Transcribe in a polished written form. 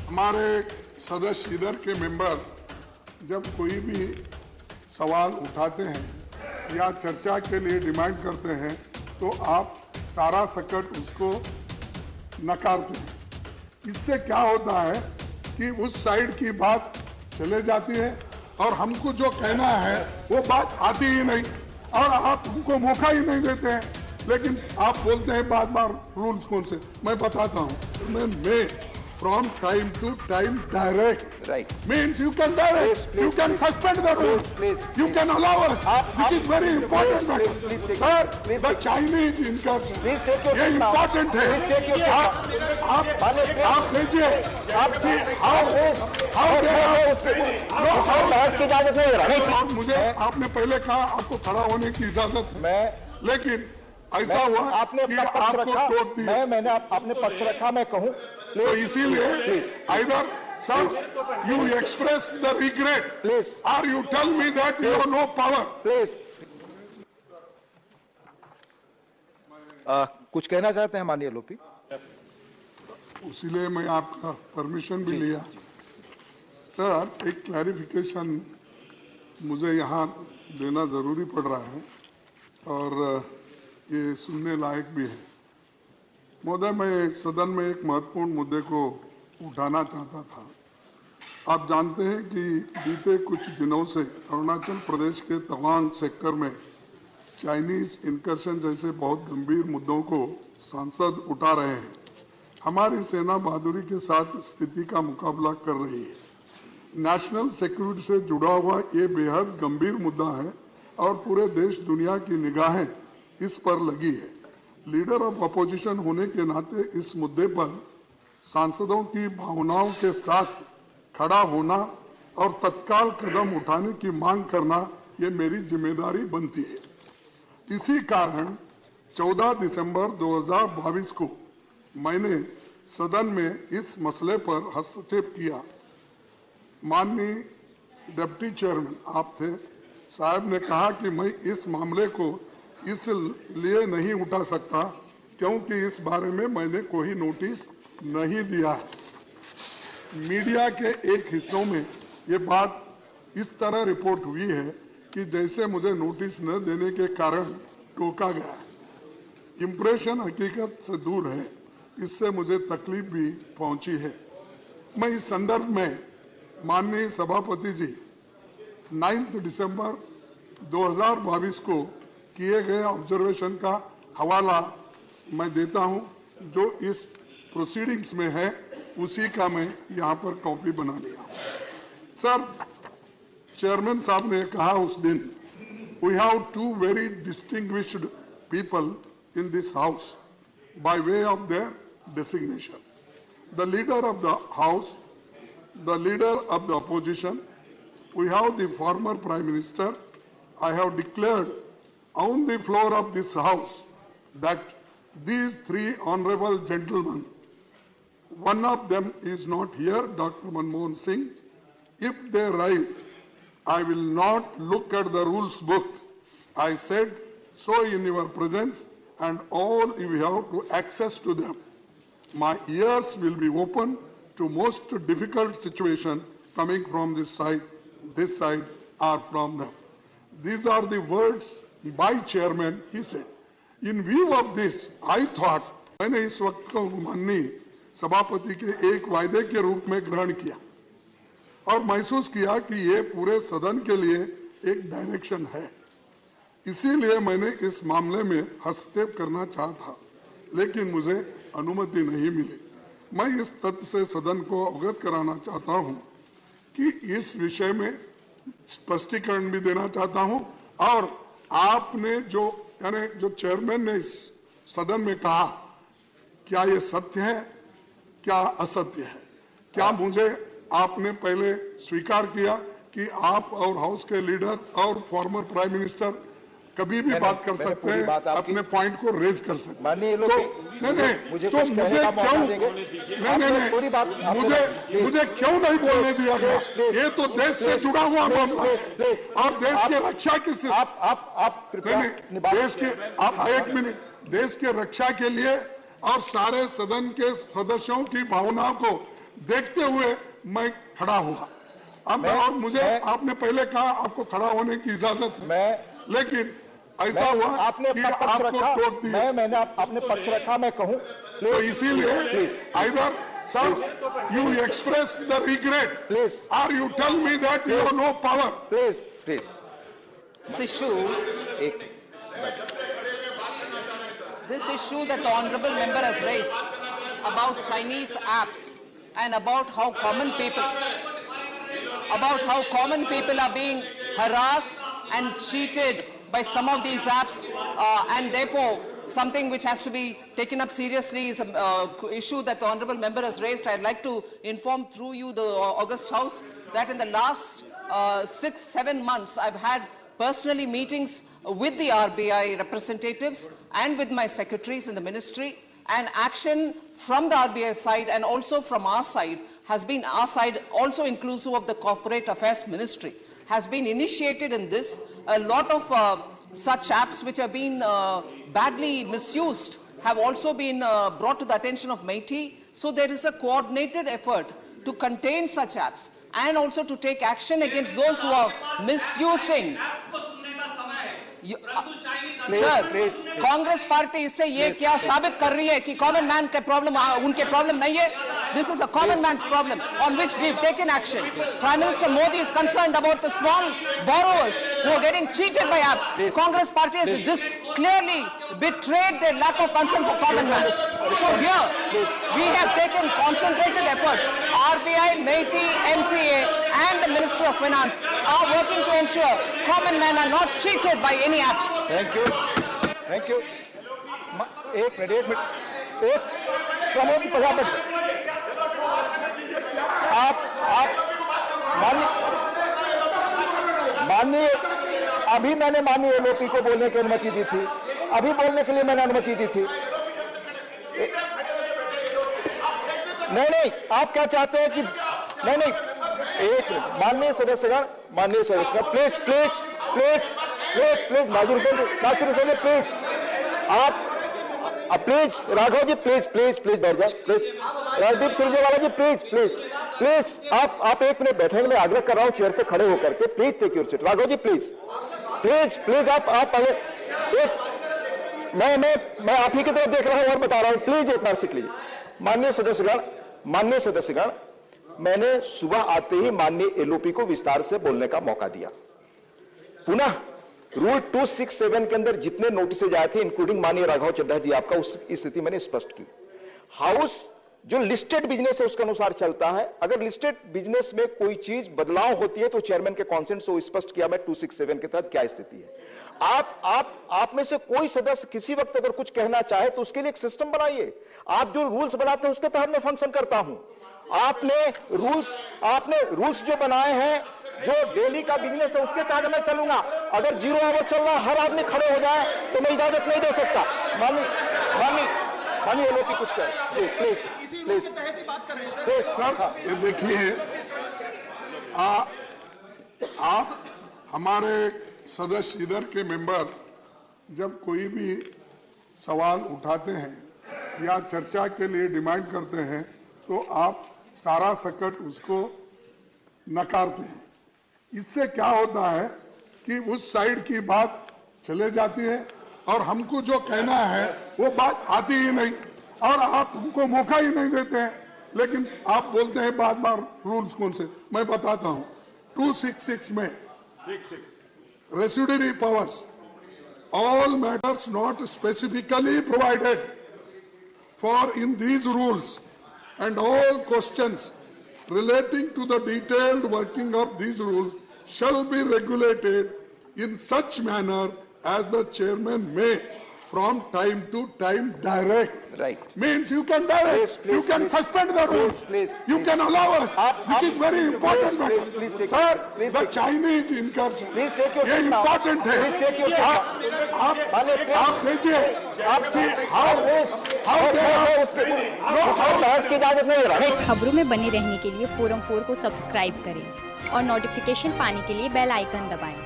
हमारे सदस्य इधर के मेंबर जब कोई भी सवाल उठाते हैं या चर्चा के लिए डिमांड करते हैं तो आप सारा सकट उसको नकारते हैं। इससे क्या होता है कि उस साइड की बात चले जाती है और हमको जो कहना है वो बात आती ही नहीं और आप हमको मौका ही नहीं देते हैं। लेकिन आप बोलते हैं बार बार रूल्स कौन से, मैं बताता हूँ। मैं from time to time direct. Right. Means you can direct. Please, you can suspend the rules. You can allow us. Which is very important matter. Sir, the Chinese incursion. Please take your ये seat now. important है। Please take your seat. आप भेजिए। आप see how they are. बहस की इजाजत नहीं दे रहा। और मुझे आपने पहले कहा आपको खड़ा होने की इजाजत है। लेकिन ऐसा हुआ आपने कि अपना पक्ष आपको रखा, टोक दिया। मैंने आपने पक्ष रखा, मैं कहूं तो इसीलिए either sir you express the regret Please. or you tell me that you have no power. Please कुछ कहना चाहते हैं माननीय लोपी? इसीलिए मैं आपका परमिशन भी लिया। सर एक क्लैरिफिकेशन मुझे यहाँ देना जरूरी पड़ रहा है और ये सुनने लायक भी है। महोदय, मैं सदन में एक महत्वपूर्ण मुद्दे को उठाना चाहता था। आप जानते हैं कि बीते कुछ दिनों से अरुणाचल प्रदेश के तवांग सेक्टर में चाइनीज इनकर्शन जैसे बहुत गंभीर मुद्दों को सांसद उठा रहे हैं। हमारी सेना बहादुरी के साथ स्थिति का मुकाबला कर रही है। नेशनल सिक्योरिटी से जुड़ा हुआ ये बेहद गंभीर मुद्दा है और पूरे देश दुनिया की निगाहें इस पर लगी है। लीडर ऑफ अपोजिशन होने के नाते इस मुद्दे पर सांसदों की भावनाओं के साथ खड़ा होना और तत्काल कदम उठाने की मांग करना ये मेरी जिम्मेदारी बनती है। इसी कारण 14 दिसंबर 2022 को मैंने सदन में इस मसले पर हस्तक्षेप किया। माननीय डिप्टी चेयरमैन आप थे, साहब ने कहा कि मैं इस मामले को इसलिए नहीं उठा सकता क्योंकि इस बारे में मैंने कोई नोटिस नहीं दिया है। मीडिया के एक हिस्सों में ये बात इस तरह रिपोर्ट हुई है कि जैसे मुझे नोटिस न देने के कारण टोका गया। इंप्रेशन हकीकत से दूर है, इससे मुझे तकलीफ भी पहुंची है। मैं इस संदर्भ में माननीय सभापति जी 9 दिसंबर 2022 को किए गए ऑब्जर्वेशन का हवाला मैं देता हूं, जो इस प्रोसीडिंग्स में है उसी का मैं यहां पर कॉपी बना लिया। सर, चेयरमैन साहब ने कहा उस दिन, we have to very distinguished people in this house by way of their designation, the leader of the house, the leader of the opposition, we have the former prime minister. I have declared on the floor of this house that these three honorable gentlemen, one of them is not here, Dr. Manmohan Singh. If they rise, I will not look at the rules book. I said so in your presence, and all you have to access to them. My ears will be open to most difficult situation coming from this side or from them. These are the words by chairman, he said. In view of this, I thought, मैंने इस वक्त को माननीय सभापति के एक वायदे के रूप में ग्रहण किया और महसूस किया कि ये पूरे सदन के लिए एक डायरेक्शन है। इसीलिए मैंने इस मामले में हस्तक्षेप करना चाहा था, लेकिन मुझे अनुमति नहीं मिली। मैं इस तथ्य से सदन को अवगत कराना चाहता हूं कि इस विषय में स्पष्टीकरण भी देना चाहता हूं और आपने जो यानी जो चेयरमैन ने इस सदन में कहा, क्या ये सत्य है, क्या असत्य है? क्या मुझे आपने पहले स्वीकार किया कि आप और हाउस के लीडर और फॉर्मर प्राइम मिनिस्टर कभी भी बात कर सकते हैं, अपने पॉइंट को रेज कर सकते हैं? तो मुझे क्यों नहीं बोलने दिया गया? ये तो देश से जुड़ा हुआ मामला है और देश की रक्षा की देश के आप एक मिनट, देश के रक्षा के लिए और सारे सदन के सदस्यों की भावनाओं को देखते हुए मैं खड़ा हुआ। अब और मुझे आपने पहले कहा आपको खड़ा होने की इजाजत है, लेकिन ऐसा हुआ आपने कि अपना पक्ष आपको रखा, टोक दिया, मैंने आपने पक्ष रखा, मैं कहूं तो इसीलिए either sir you express the regret Please. और you tell me that you have no power. Please please This issue that the honorable member has raised about Chinese apps and about how common people are being harassed and cheated by some of these apps, and therefore something which has to be taken up seriously is an issue that the honorable member has raised. I'd like to inform through you the August House that in the last 6-7 months I've had personally meetings with the RBI representatives and with my secretaries in the ministry, and action from the RBI side and also from our side has been, our side also inclusive of the Corporate Affairs Ministry, has been initiated in this. A lot of such apps which have been badly misused have also been brought to the attention of MeitY. So there is a coordinated effort to contain such apps and also to take action against those who are misusing. Sir, Congress party इससे ये क्या साबित कर रही है कि common man के problem उनके प्रॉब्लम नहीं है? This is a common man's problem on which we've taken action. Prime Minister Modi is concerned about the small borrowers who are getting cheated by apps. Congress party has just clearly betrayed their lack of concern for common man. So here, we have taken concentrated efforts. RBI, MeitY, MCA and the Ministry of Finance are working to ensure common men are not cheated by any apps. Thank you. एक minute एक प्रमोद प्रजापति, आप माननीय अभी मैंने माननीय LOP को बोलने की अनुमति दी थी, अभी बोलने के लिए मैंने अनुमति दी थी। नहीं, आप क्या चाहते हैं कि नहीं, एक माननीय सदस्यगण प्लीज नासिर हुसैन प्लीज, आप प्लीज राघव जी प्लीज बैठ जाए, प्लीज राजदीप सुरजेवाला जी प्लीज आप 1 मिनट बैठेंगे, मैं आग्रह कर रहा हूं चेयर से खड़े होकर के, please take your seat. Raghav ji please आप पहले मैं आप ही की तरफ देख रहा हूं और बता रहा हूं, प्लीज एक बार सीट लीजिए। माननीय सदस्यगण, मैंने सुबह आते ही माननीय एलओपी को विस्तार से बोलने का मौका दिया। पुनः रूल 267 के अंदर जितने नोटिस आए थे, इंक्लूडिंग माननीय राघव चड्ढा जी आपका, उस स्थिति मैंने स्पष्ट की। हाउस जो लिस्टेड बिजनेस है उसके अनुसार चलता है। अगर लिस्टेड बिजनेस में कोई चीज बदलाव होती है तो चेयरमैन के कॉन्सेंट से स्पष्ट किया मैं 267 के तहत क्या स्थिति है। आप में से कोई सदस्य किसी वक्त अगर कुछ कहना चाहे तो उसके लिए एक सिस्टम बनाइए। आप जो रूल्स बनाते हैं उसके तहत मैं फंक्शन करता हूं। आपने रूल्स जो बनाए हैं, जो डेली का बिजनेस है उसके तहत मैं चलूंगा। अगर 0 आवर चल रहा हर आदमी खड़े हो जाए तो मैं इजाजत नहीं दे सकता। माननीय एलओपी कुछ करें जी, प्लीज सर ये देखिए, आप हमारे सदस्य इधर के मेंबर जब कोई भी सवाल उठाते हैं या चर्चा के लिए डिमांड करते हैं तो आप सारा सकट उसको नकारते हैं। इससे क्या होता है कि उस साइड की बात चले जाती है और हमको जो कहना है वो बात आती ही नहीं और आप हमको मौका ही नहीं देते हैं। लेकिन आप बोलते हैं बार रूल्स कौन से, मैं बताता हूं। 266 में residuary powers, all matters not specifically provided for in these rules and all questions relating to the detailed working of these rules shall be regulated in such manner as the chairman may from time to time direct. Right. Means you can direct, please, you can suspend the rules, you can allow us. This is very important matter. Sir, the Chinese incursion, Please take your ये seat now. important है। Please take your seat आप देखिए, आप see how they are, बहस की इजाजत नहीं हो रहा। खबरों में बने रहने के लिए फोरम 4 को सब्सक्राइब करें और नोटिफिकेशन पाने के लिए बेल आइकन दबाएं।